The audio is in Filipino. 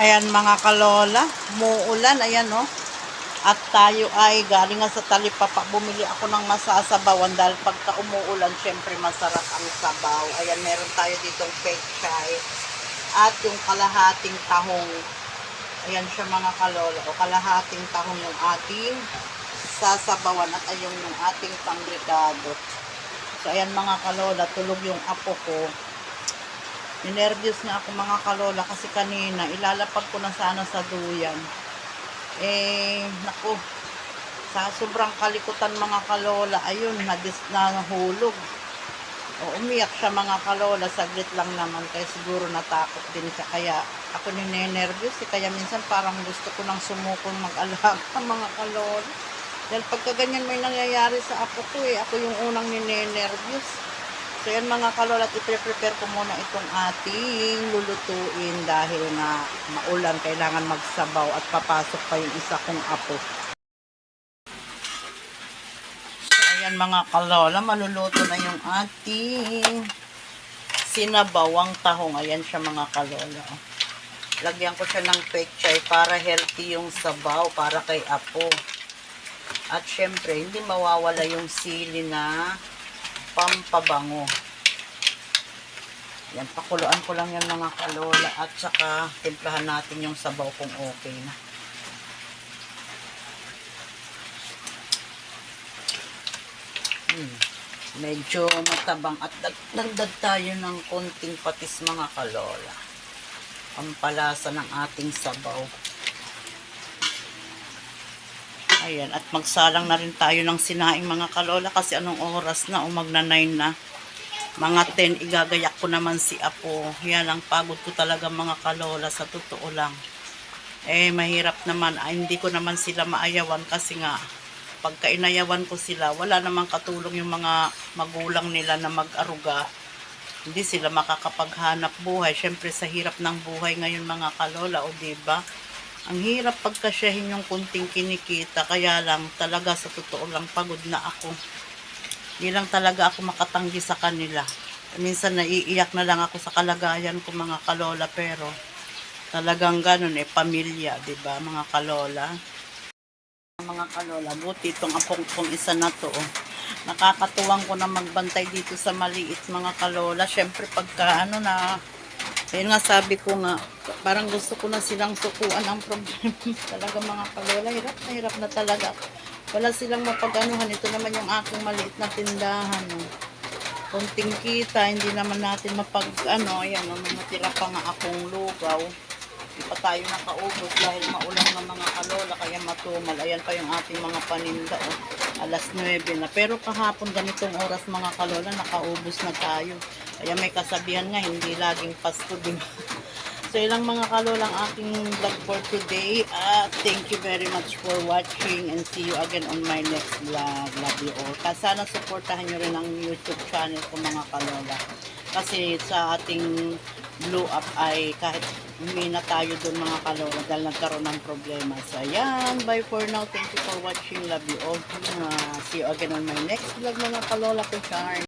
Ayan mga kalola, muulan, ayan no. At tayo ay galing nga sa talipapa, bumili ako ng masasabawan dahil pagka umuulan, syempre masarap ang sabaw. Ayan, meron tayo ditong pechay at yung kalahating tahong. Ayan siya mga kalola, o kalahating tahong yung ating sasabawan at ayun yung ating pangrekado. So ayan mga kalola, tulog yung apo ko. Ninervyos na ako mga kalola kasi kanina ilalapag ko na sana sa duyan. Naku, sa sobrang kalikutan mga kalola, ayun, nahulog. O, umiyak siya mga kalola, saglit lang naman, kaya siguro natakot din siya. Kaya ako ninenervyos, kaya minsan parang gusto ko nang sumukong mag-alaga mga kalola. Dahil pagka ganyan may nangyayari sa apo ko ako yung unang ninenervyos. So yan mga kalola, i-prepare ko muna itong ating lulutuin dahil na maulan, kailangan magsabaw at papasok pa yung isa kong apo. So ayan mga kalola, maluluto na yung ating sinabawang tahong. Ayan siya mga kalola. Lagyan ko siya ng pechay para healthy yung sabaw para kay apo. At syempre, hindi mawawala yung sili na pampabango. Yan, pakuluan ko lang yan mga kalola at saka timplahan natin yung sabaw kung okay na. Medyo matabang at dagdag tayo ng konting patis mga kalola. Pampalasa ng ating sabaw. Ayan, at magsalang na rin tayo ng sinaing mga kalola kasi anong oras na, magna 9 na. Mga 10, igagayak ko naman si apo. Yan ang pagod ko talaga mga kalola, sa totoo lang. Mahirap naman, hindi ko naman sila maayawan kasi nga, pagka inayawan ko sila, wala namang katulong yung mga magulang nila na mag-aruga. Hindi sila makakapaghanap buhay. Syempre sa hirap ng buhay ngayon mga kalola, o diba? Ang hirap pagkasyahin yung kunting kinikita, kaya lang talaga sa totoo lang pagod na ako. Hindi lang talaga ako makatanggi sa kanila. Minsan naiiyak na lang ako sa kalagayan ko mga kalola, pero talagang ganun pamilya, 'di ba mga kalola? Mga kalola, buti itong apong kong isa na to. Nakakatuwang ko na magbantay dito sa maliit mga kalola. Syempre pagka ayun nga, sabi ko nga, parang gusto ko na silang sukuan ang problema. Talaga mga kalola, hirap na talaga. Wala silang mapag-anuhan. Ito naman yung aking maliit na tindahan. Kunting kita, hindi naman natin ayan, may natira pa nga akong lugaw. Hindi pa tayo nakaubos dahil maulan ng mga kalola, kaya matumal. Ayan pa yung ating mga paninda. Alas 9 na. Pero kahapon ganitong oras mga kalola, nakaubos na tayo. Kaya may kasabihan nga, hindi laging Pasko din. So ilang mga kalola ang aking vlog for today. Thank you very much for watching and see you again on my next vlog. Love you all. Sana supportahan nyo rin ang YouTube channel ko mga kalola. Kasi sa ating blow up ay kahit humina tayo dun mga kalola dahil nagkaroon ng problema. So ayan, bye for now. Thank you for watching. Love you all. See you again on my next vlog mga kalola ko charm.